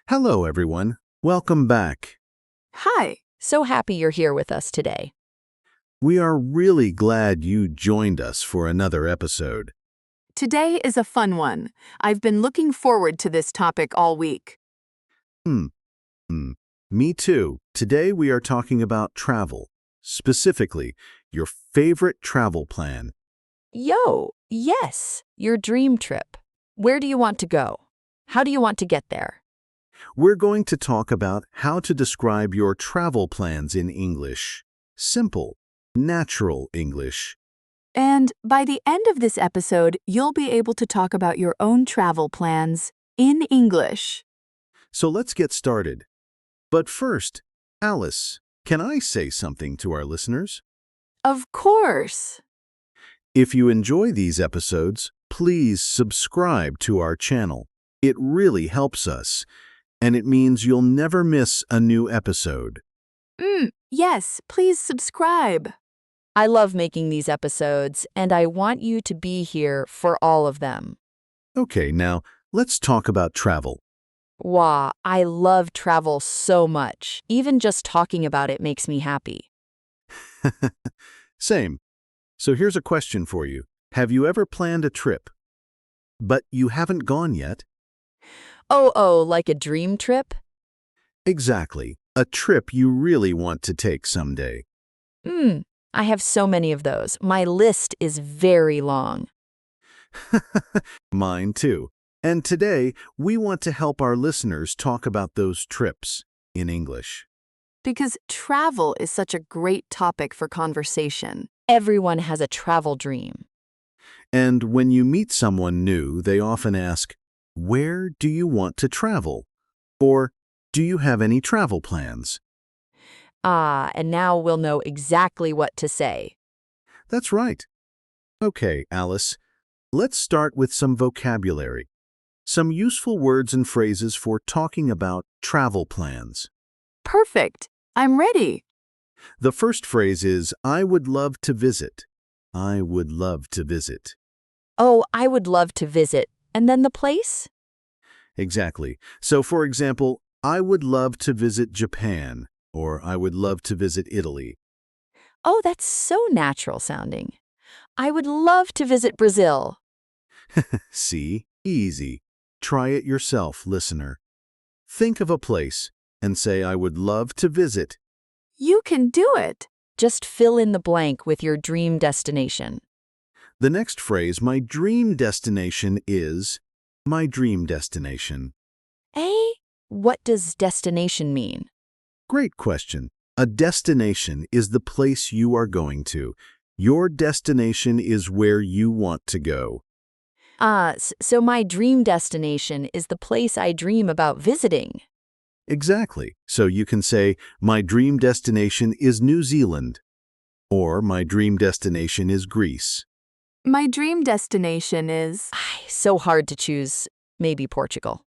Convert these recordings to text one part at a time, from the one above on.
Hello, everyone. Welcome back. Hi, so happy you're here with us today. We are really glad you joined us for another episode. Today is a fun one. I've been looking forward to this topic all week. Hmm. Me too. Today we are talking about travel. Specifically, your favorite travel plan. Yes, your dream trip. Where do you want to go? How do you want to get there? We're going to talk about how to describe your travel plans in English. Simple, natural English. And by the end of this episode, you'll be able to talk about your own travel plans in English. So let's get started. But first, Alice, can I say something to our listeners? Of course. If you enjoy these episodes, please subscribe to our channel. It really helps us, and it means you'll never miss a new episode. Yes, please subscribe. I love making these episodes, and I want you to be here for all of them. Okay, now let's talk about travel. Wow, I love travel so much. Even just talking about it makes me happy. Same. So here's a question for you. Have you ever planned a trip, but you haven't gone yet? Oh, like a dream trip? Exactly. A trip you really want to take someday. I have so many of those. My list is very long. Mine too. And today, we want to help our listeners talk about those trips in English. Because travel is such a great topic for conversation. Everyone has a travel dream. And when you meet someone new, they often ask, "Where do you want to travel?" Or, "Do you have any travel plans?" And now we'll know exactly what to say. That's right. Okay, Alice, let's start with some vocabulary. Some useful words and phrases for talking about travel plans. Perfect. I'm ready. The first phrase is, "I would love to visit." I would love to visit. Oh, I would love to visit. And then the place? Exactly. So, for example, I would love to visit Japan, or I would love to visit Italy. Oh, that's so natural sounding. I would love to visit Brazil. See? Easy. Try it yourself, listener. Think of a place and say, "I would love to visit." You can do it. Just fill in the blank with your dream destination. The next phrase, "My dream destination is," my dream destination. Eh? What does destination mean? Great question. A destination is the place you are going to. Your destination is where you want to go. So my dream destination is the place I dream about visiting. Exactly. So you can say, "My dream destination is New Zealand," or "My dream destination is Greece." My dream destination is... So hard to choose. Maybe Portugal.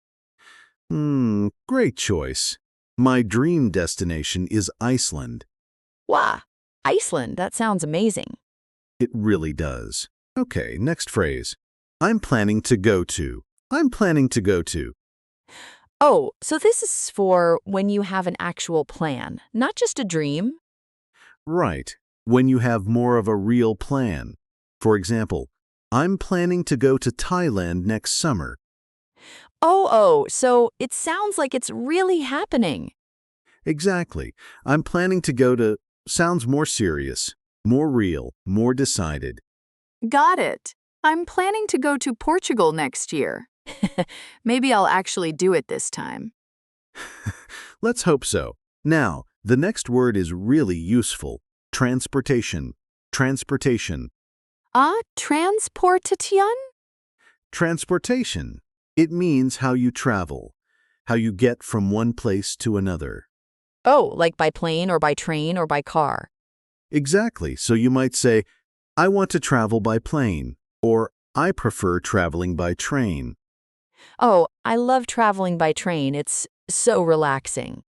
Great choice. My dream destination is Iceland. Wow, Iceland, that sounds amazing. It really does. Okay, next phrase. I'm planning to go to. I'm planning to go to. Oh, so this is for when you have an actual plan, not just a dream? Right, when you have more of a real plan. For example, I'm planning to go to Thailand next summer. So it sounds like it's really happening. Exactly. I'm planning to go to sounds more serious, more real, more decided. Got it. I'm planning to go to Portugal next year. Maybe I'll actually do it this time. Let's hope so. Now, the next word is really useful. Transportation. Transportation. Transportation? Transportation. It means how you travel, how you get from one place to another. Oh, like by plane or by train or by car. Exactly. So you might say, "I want to travel by plane," or "I prefer traveling by train." Oh, I love traveling by train. It's so relaxing.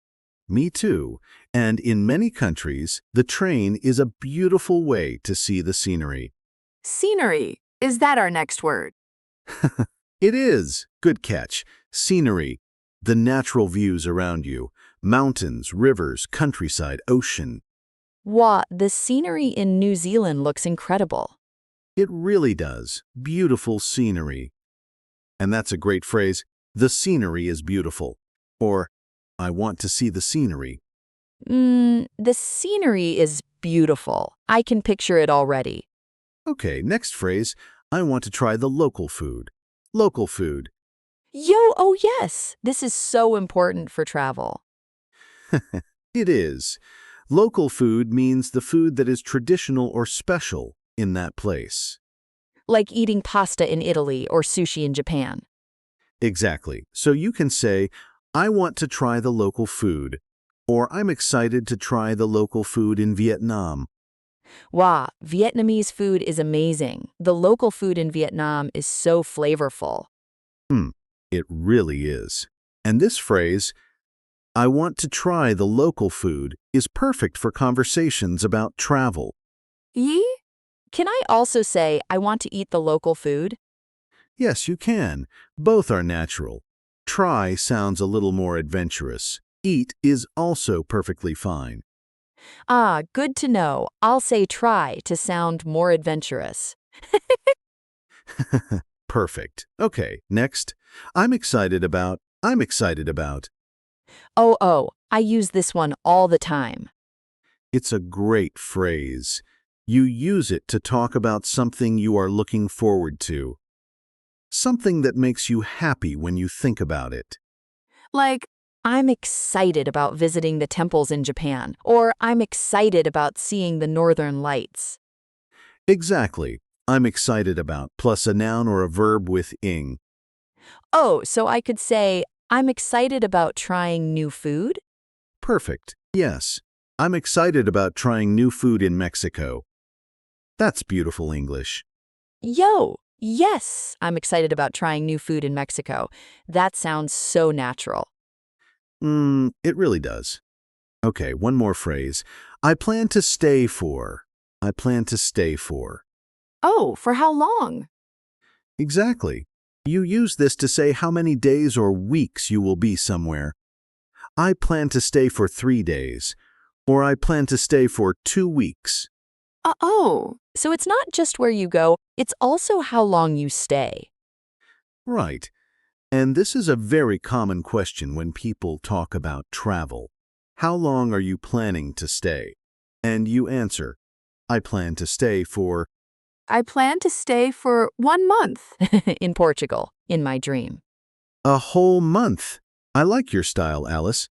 Me too. And in many countries, the train is a beautiful way to see the scenery. Scenery. Is that our next word? It is. Good catch. Scenery. The natural views around you, mountains, rivers, countryside, ocean. Wow, the scenery in New Zealand looks incredible. It really does. Beautiful scenery. And that's a great phrase. The scenery is beautiful. Or, I want to see the scenery. The scenery is beautiful. I can picture it already. Okay, next phrase. I want to try the local food. Local food. Yo, oh yes, this is so important for travel. It is. Local food means the food that is traditional or special in that place. Like eating pasta in Italy or sushi in Japan. Exactly. So you can say, I want to try the local food, or I'm excited to try the local food in Vietnam. Wow, Vietnamese food is amazing. The local food in Vietnam is so flavorful. It really is. And this phrase, I want to try the local food, is perfect for conversations about travel. Yee? Can I also say I want to eat the local food? Yes, you can. Both are natural. Try sounds a little more adventurous. Eat is also perfectly fine. Ah, good to know. I'll say try to sound more adventurous. Perfect. Okay, next. I'm excited about. Oh, I use this one all the time. It's a great phrase. You use it to talk about something you are looking forward to. Something that makes you happy when you think about it. Like, I'm excited about visiting the temples in Japan, or I'm excited about seeing the northern lights. Exactly. I'm excited about, plus a noun or a verb with ing. Oh, so I could say, I'm excited about trying new food? Perfect. Yes. I'm excited about trying new food in Mexico. That's beautiful English. Yo, yes, I'm excited about trying new food in Mexico. That sounds so natural. It really does. Okay, one more phrase. I plan to stay for. I plan to stay for. Oh, for how long? Exactly. You use this to say how many days or weeks you will be somewhere. I plan to stay for 3 days, or I plan to stay for 2 weeks. Oh, so it's not just where you go, it's also how long you stay. Right. And this is a very common question when people talk about travel. How long are you planning to stay? And you answer, I plan to stay for. I plan to stay for 1 month. In Portugal, in my dream. A whole month. I like your style, Alice.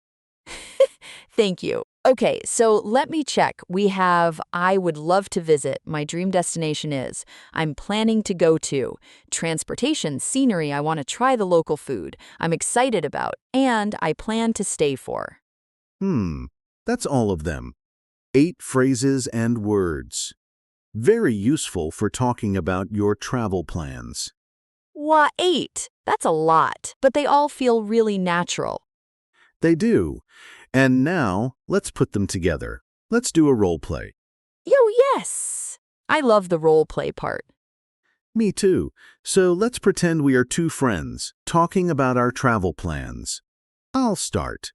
Thank you. Okay, so let me check. We have I would love to visit. My dream destination is. I'm planning to go to. Transportation, scenery, I want to try the local food. I'm excited about. And I plan to stay for. That's all of them. 8 phrases and words. Very useful for talking about your travel plans. Wow, 8. That's a lot, but they all feel really natural. They do. And now, let's put them together. Let's do a role play. Yo, yes! I love the role play part. Me too. So let's pretend we are 2 friends talking about our travel plans. I'll start.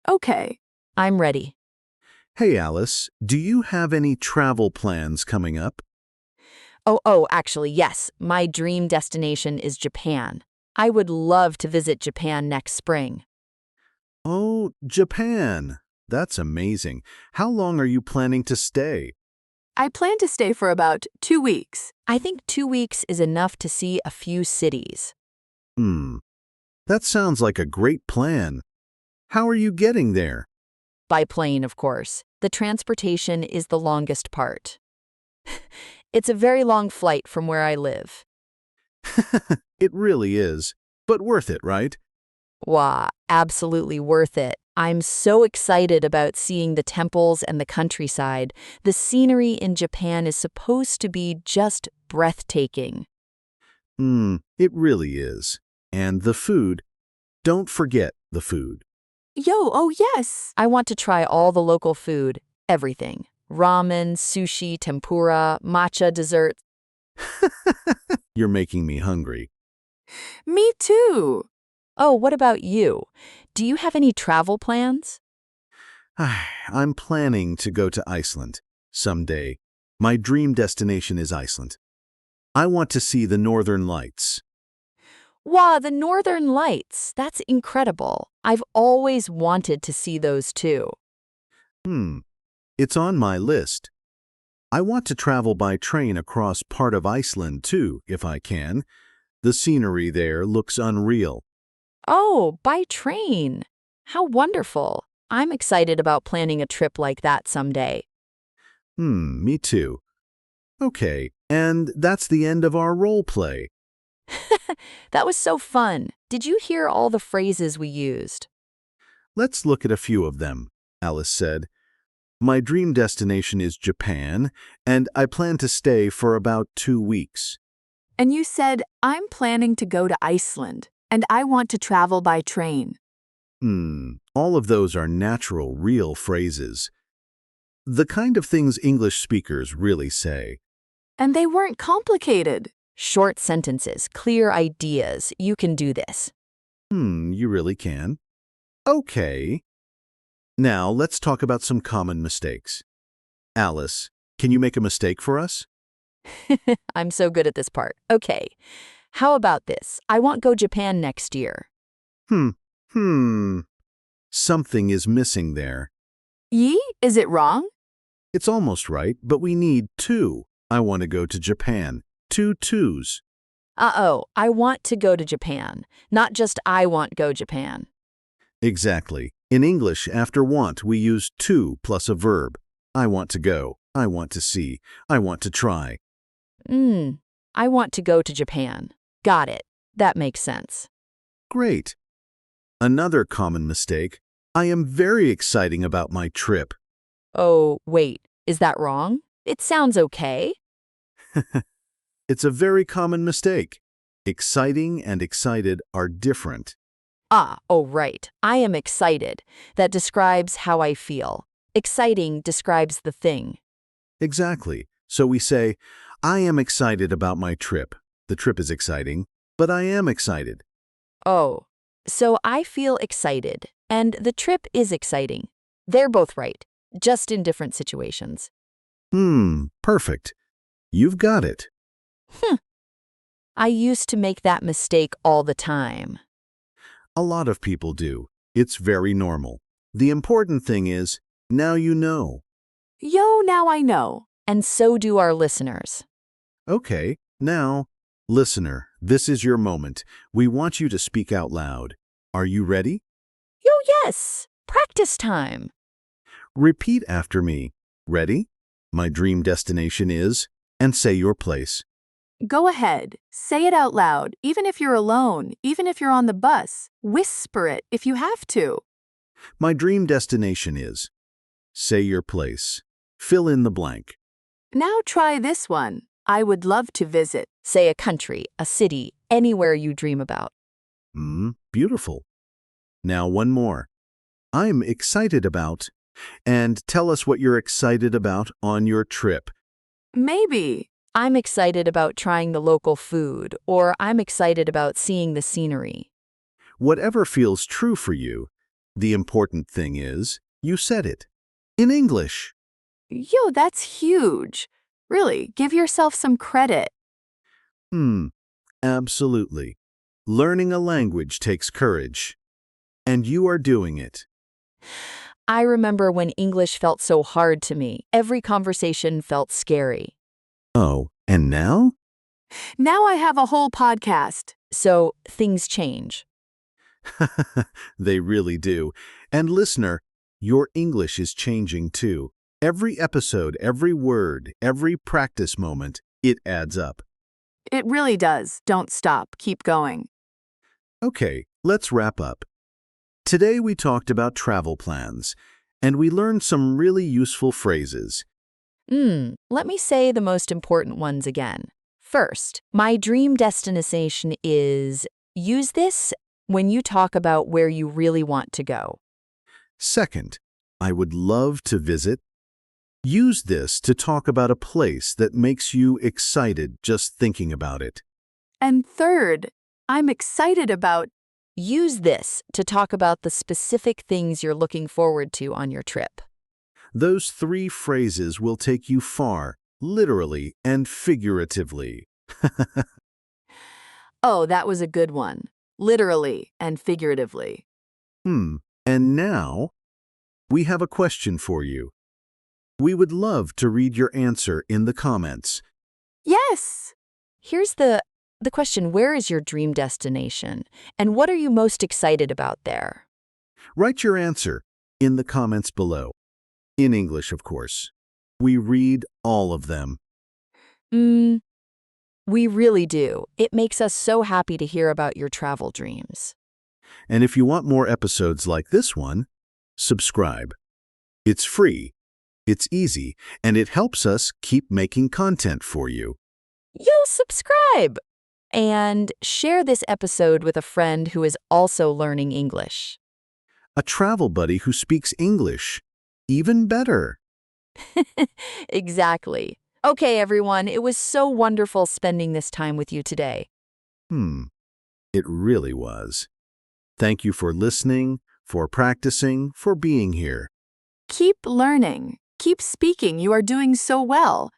Okay, I'm ready. Hey Alice, do you have any travel plans coming up? Actually, yes. My dream destination is Japan. I would love to visit Japan next spring. Oh, Japan. That's amazing. How long are you planning to stay? I plan to stay for about 2 weeks. I think 2 weeks is enough to see a few cities. That sounds like a great plan. How are you getting there? By plane, of course. The transportation is the longest part. It's a very long flight from where I live. It really is. But worth it, right? Wow, absolutely worth it. I'm so excited about seeing the temples and the countryside. The scenery in Japan is supposed to be just breathtaking. It really is. And the food. Don't forget the food. Yo, oh yes! I want to try all the local food. Everything. Ramen, sushi, tempura, matcha desserts. You're making me hungry. Me too. Oh, what about you? Do you have any travel plans? I'm planning to go to Iceland someday. My dream destination is Iceland. I want to see the Northern Lights. Wow, the Northern Lights. That's incredible. I've always wanted to see those too. Hmm, it's on my list. I want to travel by train across part of Iceland too, if I can. The scenery there looks unreal. Oh, by train. How wonderful. I'm excited about planning a trip like that someday. Me too. Okay, and that's the end of our role play. That was so fun. Did you hear all the phrases we used? Let's look at a few of them, Alice said. My dream destination is Japan, and I plan to stay for about 2 weeks. And you said, I'm planning to go to Iceland, and I want to travel by train. All of those are natural, real phrases. The kind of things English speakers really say. And they weren't complicated. Short sentences, clear ideas. You can do this. You really can. Okay. Now, let's talk about some common mistakes. Alice, can you make a mistake for us? I'm so good at this part. Okay. How about this? I want go Japan next year. Hmm. Something is missing there. Yi? Is it wrong? It's almost right, but we need two. I want to go to Japan. 2 twos. Uh-oh, I want to go to Japan. Not just I want go Japan. Exactly. In English, after want, we use to plus a verb. I want to go. I want to see. I want to try. I want to go to Japan. Got it. That makes sense. Great. Another common mistake. I am very excited about my trip. Oh, wait. Is that wrong? It sounds okay. It's a very common mistake. Exciting and excited are different. Oh, right. I am excited. That describes how I feel. Exciting describes the thing. Exactly. So we say, I am excited about my trip. The trip is exciting, but I am excited. Oh, so I feel excited, and the trip is exciting. They're both right, just in different situations. Perfect. You've got it. I used to make that mistake all the time. A lot of people do. It's very normal. The important thing is, now you know. Yo, now I know. And so do our listeners. Okay, now, listener, this is your moment. We want you to speak out loud. Are you ready? Yo, yes. Practice time. Repeat after me. Ready? My dream destination is, and say your place. Go ahead. Say it out loud, even if you're alone, even if you're on the bus. Whisper it if you have to. My dream destination is. Say your place. Fill in the blank. Now try this one. I would love to visit. Say a country, a city, anywhere you dream about. Beautiful. Now one more. I'm excited about, and tell us what you're excited about on your trip. Maybe. I'm excited about trying the local food, or I'm excited about seeing the scenery. Whatever feels true for you, the important thing is, you said it. In English. Yo, that's huge. Really, give yourself some credit. Absolutely. Learning a language takes courage. And you are doing it. I remember when English felt so hard to me. Every conversation felt scary. Oh, and now? Now I have a whole podcast. So things change. They really do. And listener, your English is changing too. Every episode, every word, every practice moment, it adds up. It really does. Don't stop. Keep going. Okay, let's wrap up. Today we talked about travel plans, and we learned some really useful phrases. Let me say the most important ones again. First, my dream destination is. Use this when you talk about where you really want to go. Second, I would love to visit. Use this to talk about a place that makes you excited just thinking about it. And third, I'm excited about. Use this to talk about the specific things you're looking forward to on your trip. Those 3 phrases will take you far, literally and figuratively. Oh, that was a good one. Literally and figuratively. And now, we have a question for you. We would love to read your answer in the comments. Yes! Here's the question, where is your dream destination? And what are you most excited about there? Write your answer in the comments below. In English, of course. We read all of them. We really do. It makes us so happy to hear about your travel dreams. And if you want more episodes like this one, subscribe. It's free, it's easy, and it helps us keep making content for you. You'll subscribe! And share this episode with a friend who is also learning English. A travel buddy who speaks English. Even better. Exactly. Okay, everyone, it was so wonderful spending this time with you today. It really was. Thank you for listening, for practicing, for being here. Keep learning. Keep speaking. You are doing so well.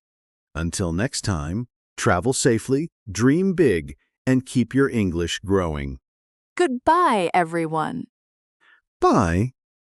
Until next time, travel safely, dream big, and keep your English growing. Goodbye, everyone. Bye.